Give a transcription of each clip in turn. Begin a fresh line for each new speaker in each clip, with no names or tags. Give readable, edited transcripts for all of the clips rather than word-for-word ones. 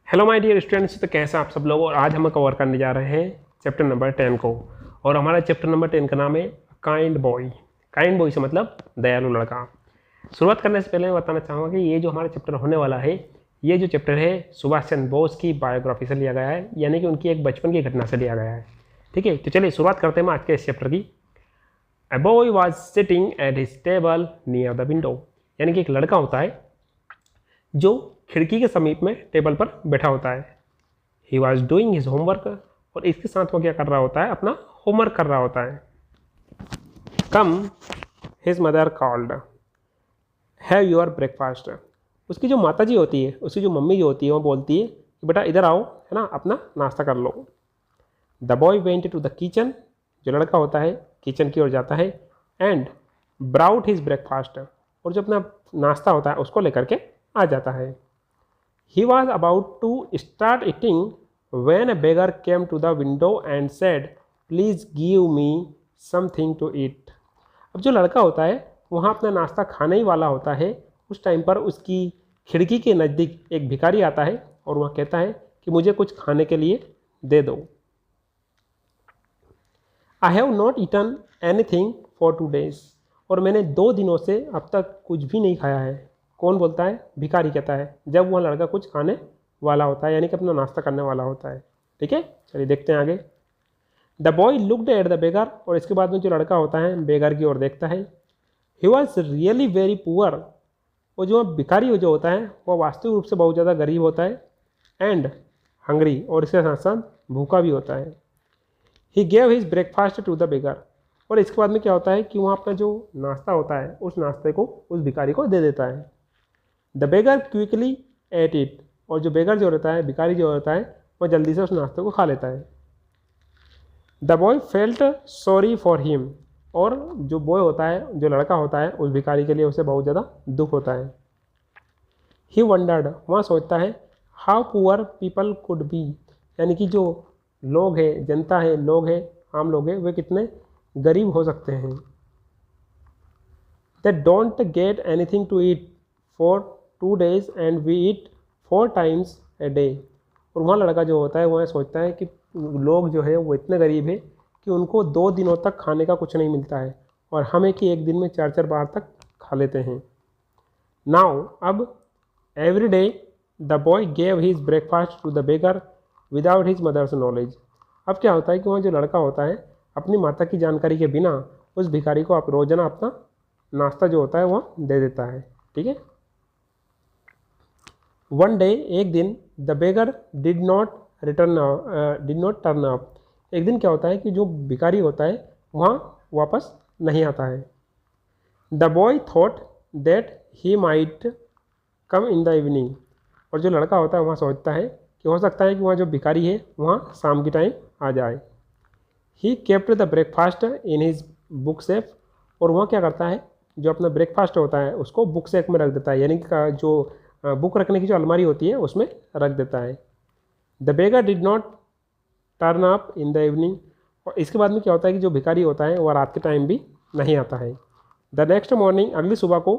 Hello my dear students, तो कैसे आप सब लोग। और आज हम कवर करने जा रहे हैं चैप्टर नंबर 10 को। और हमारा चैप्टर नंबर 10 का नाम है काइंड बॉय। काइंड बॉय से मतलब दयालु लड़का। शुरुआत करने से पहले मैं बताना चाहूँगा कि ये जो हमारा चैप्टर होने वाला है, ये जो चैप्टर है सुभाष चंद्र बोस की बायोग्राफी से लिया गया है, यानी कि उनकी एक बचपन की घटना से लिया गया है। ठीक है, तो चलिए शुरुआत करते हैं आज के इस चैप्टर की। A boy was sitting at his table near the window, यानी कि एक लड़का होता है जो खिड़की के समीप में टेबल पर बैठा होता है। He was doing his homework, और इसके साथ वो क्या कर रहा होता है, अपना होमवर्क कर रहा होता है। Come his mother called, have your breakfast. उसकी जो माता जी होती है, उसकी जो मम्मी जो होती है, वो बोलती है कि बेटा इधर आओ, है ना, अपना नाश्ता कर लो। The boy went to the kitchen, जो लड़का होता है किचन की ओर जाता है, एंड ब्राउट हिज ब्रेकफास्ट, और जो अपना नाश्ता होता है उसको लेकर के आ जाता है। He was about to start eating when a beggar came to the window and said, "Please give me something to eat." अब जो लड़का होता है वहाँ अपना नाश्ता खाने ही वाला होता है, उस टाइम पर उसकी खिड़की के नज़दीक एक भिखारी आता है और वह कहता है कि मुझे कुछ खाने के लिए दे दो। I have not eaten anything for 2 days, और मैंने 2 दिनों से अब तक कुछ भी नहीं खाया है। कौन बोलता है? भिखारी कहता है, जब वह लड़का कुछ खाने वाला होता है, यानी कि अपना नाश्ता करने वाला होता है। ठीक है, चलिए देखते हैं आगे। The boy looked at the beggar, और इसके बाद में जो लड़का होता है बेगर की ओर देखता है। He was really very poor, और जो भिखारी जो होता है वह वास्तविक रूप से बहुत ज़्यादा गरीब होता है। एंड हंग्री, और इसके साथ साथ भूखा भी होता है। He gave his breakfast to the beggar, और इसके बाद में क्या होता है कि वहाँ अपना जो नाश्ता होता है उस नाश्ते को उस भिखारी को दे देता है। The beggar quickly at it, और जो बेगर जो रहता है, भिखारी जो रहता है, वह जल्दी से उस नाश्ते को खा लेता है। The boy felt sorry for him, और जो बॉय होता है, जो लड़का होता है, उस भिखारी के लिए उसे बहुत ज़्यादा दुख होता है। ही वंडर्ड, वहाँ सोचता है, how poor people could be, यानी कि जो लोग हैं, जनता है, लोग हैं, आम लोग हैं, वे कितने गरीब हो सकते हैं। They don't get anything to eat for 2 days and we eat 4 times a day, और वहाँ लड़का जो होता है वह सोचता है कि लोग जो है वो इतने गरीब है कि उनको 2 दिनों तक खाने का कुछ नहीं मिलता है, और हमें कि एक दिन में 4-4 बार तक खा लेते हैं। नाउ, अब every day the boy gave his breakfast to the beggar without his mother's knowledge. अब क्या होता है कि वहाँ जो लड़का होता है अपनी माता की जानकारी के बिना उस भिखारी को आप रोजाना अपना नाश्ता जो होता है वह दे देता है। ठीक है। वन डे, एक दिन, the beggar did not turn up. एक दिन क्या होता है कि जो भिखारी होता है वहाँ वापस नहीं आता है। The boy thought that he might come in the evening, और जो लड़का होता है वहाँ सोचता है कि हो सकता है कि वहाँ जो भिखारी है वहाँ शाम की टाइम आ जाए। He kept the breakfast in his book safe, और वहाँ क्या करता है, जो अपना ब्रेकफास्ट होता है उसको बुक सेफ में रख देता है, यानी कि जो बुक रखने की जो अलमारी होती है उसमें रख देता है। The beggar did not turn up in the evening, और इसके बाद में क्या होता है कि जो भिखारी होता है वह रात के टाइम भी नहीं आता है। द नेक्स्ट मॉर्निंग, अगली सुबह को,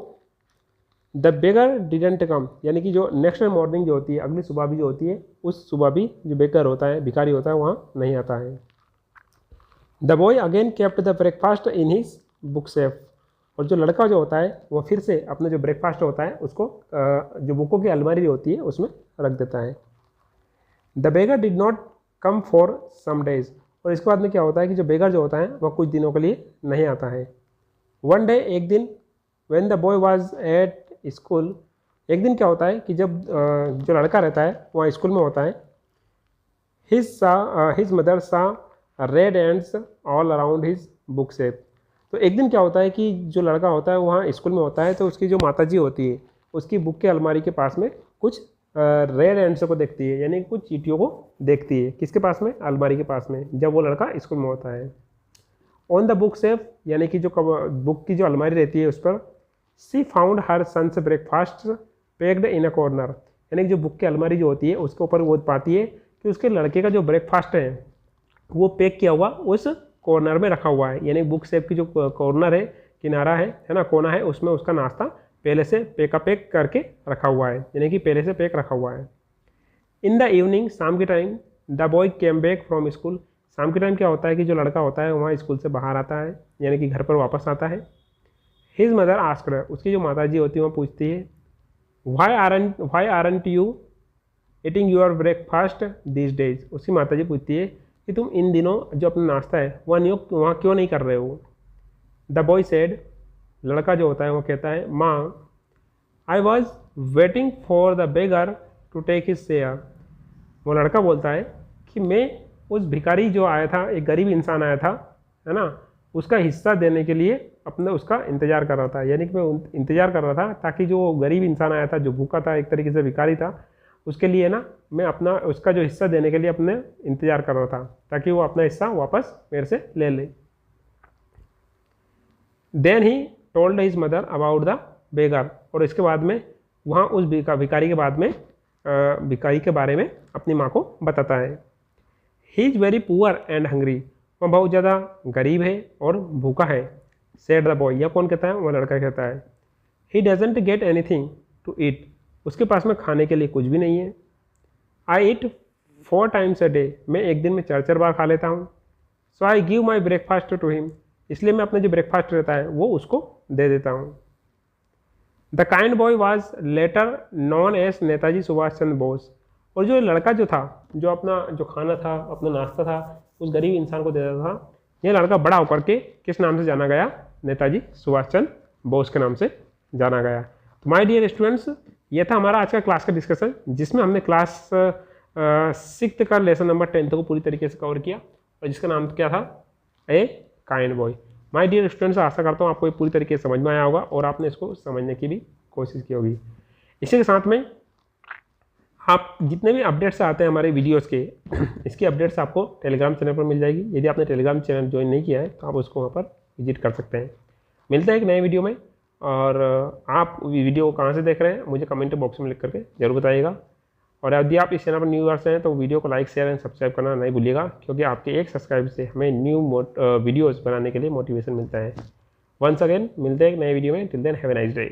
द बेगर डिडेंट कम, यानी कि जो नेक्स्ट मॉर्निंग जो होती है, अगली सुबह भी जो होती है, उस सुबह भी जो बेगर होता है, भिखारी होता है, वहाँ नहीं आता है। The boy again kept the breakfast in his book safe, और जो लड़का जो होता है वो फिर से अपना जो ब्रेकफास्ट होता है उसको जो बुकों की अलमारी होती है उसमें रख देता है। The beggar did not come for some days, और इसके बाद में क्या होता है कि जो बेगर जो होता है वह कुछ दिनों के लिए नहीं आता है। वन डे, एक दिन, when the boy was at school, एक दिन क्या होता है कि जब जो लड़का रहता है वह स्कूल में होता है। हिज मदर सा red ends all around his book safe, तो एक दिन क्या होता है कि जो लड़का होता है वहाँ स्कूल में होता है, तो उसकी जो माताजी होती है उसकी बुक के अलमारी के पास में कुछ रेड एंड्स को देखती है, यानी कुछ चींटियों को देखती है। किसके पास में? अलमारी के पास में, जब वो लड़का स्कूल में होता है। ऑन द बुक सेफ, यानी कि जो बुक की जो अलमारी रहती है उस पर, she found her son's breakfast packed in a corner, यानी कि जो बुक की अलमारी जो होती है उसके ऊपर वो पाती है कि उसके लड़के का जो ब्रेकफास्ट है वो पैक किया हुआ उस कॉर्नर में रखा हुआ है, यानी बुक सेफ की जो कॉर्नर है, किनारा है ना, कोना है, उसमें उसका नाश्ता पहले से पैक करके रखा हुआ है, यानी कि पहले से पैक रखा हुआ है। इन द इवनिंग, शाम के time, the boy came back from school. शाम के टाइम क्या होता है कि जो लड़का होता है वहाँ स्कूल से बाहर आता है, यानी कि घर पर वापस आता है। हिज मदर आस्क्ड, उसकी जो माता जी होती है वो पूछती है, why aren't you eating your breakfast this days. उसकी माता जी पूछती है कि तुम इन दिनों जो अपना नाश्ता है वहाँ क्यों नहीं कर रहे हो। द बॉय सेड, लड़का जो होता है वो कहता है, माँ I was waiting for the beggar to take his share. वो लड़का बोलता है कि मैं उस भिखारी जो आया था, एक गरीब इंसान आया था, है ना, उसका हिस्सा देने के लिए अपने उसका इंतज़ार कर रहा था। यानी कि मैं इंतज़ार कर रहा था ताकि जो गरीब इंसान आया था, जो भूखा था, एक तरीके से भिखारी था, उसके लिए ना मैं अपना उसका जो हिस्सा देने के लिए अपने इंतज़ार कर रहा था ताकि वो अपना हिस्सा वापस मेरे से ले ले। Then he told his mother about the beggar, और इसके बाद में वहाँ उस भिखारी के बाद में भिखारी के बारे में अपनी माँ को बताता है। He is very poor and hungry, वह बहुत ज़्यादा गरीब है और भूखा है। सेड द बॉय, यह कौन कहता है, वह लड़का कहता है। He doesn't get anything to eat, उसके पास में खाने के लिए कुछ भी नहीं है। आई ईट 4 times a day, मैं एक दिन में 4 बार खा लेता हूँ। So I give my breakfast to him, इसलिए मैं अपना जो ब्रेकफास्ट रहता है वो उसको दे देता हूँ। The kind boy was later known as Netaji Subhash Chandra Bose, और जो लड़का जो था, जो अपना जो खाना था, अपना नाश्ता था, उस गरीब इंसान को दे देता था, यह लड़का बड़ा होकर के किस नाम से जाना गया, नेताजी सुभाष चंद्र बोस के नाम से जाना गया। तो माय डियर स्टूडेंट्स, ये था हमारा आज का क्लास का डिस्कशन, जिसमें हमने क्लास 6 का लेसन नंबर 10 को पूरी तरीके से कवर किया, और जिसका नाम क्या था, a kind boy. My dear students, आशा करता हूँ आपको ये पूरी तरीके से समझ में आया होगा और आपने इसको समझने की भी कोशिश की होगी। इसी के साथ में आप जितने भी अपडेट्स आते हैं हमारे वीडियोस के, इसकी अपडेट्स आपको टेलीग्राम चैनल पर मिल जाएगी। यदि आपने टेलीग्राम चैनल ज्वाइन नहीं किया है तो आप उसको वहाँ पर विजिट कर सकते हैं। मिलते हैं एक नए वीडियो में, और आप वीडियो कहाँ से देख रहे हैं मुझे कमेंट बॉक्स में लिख करके जरूर बताइएगा। और यदि आप इस चैनल पर न्यू यूजर्स हैं तो वीडियो को लाइक, शेयर एंड सब्सक्राइब करना नहीं भूलिएगा, क्योंकि आपके एक सब्सक्राइब से हमें न्यू वीडियोज़ बनाने के लिए मोटिवेशन मिलता है। वंस अगेन मिलते हैं एक नए वीडियो में। Till then have a nice day.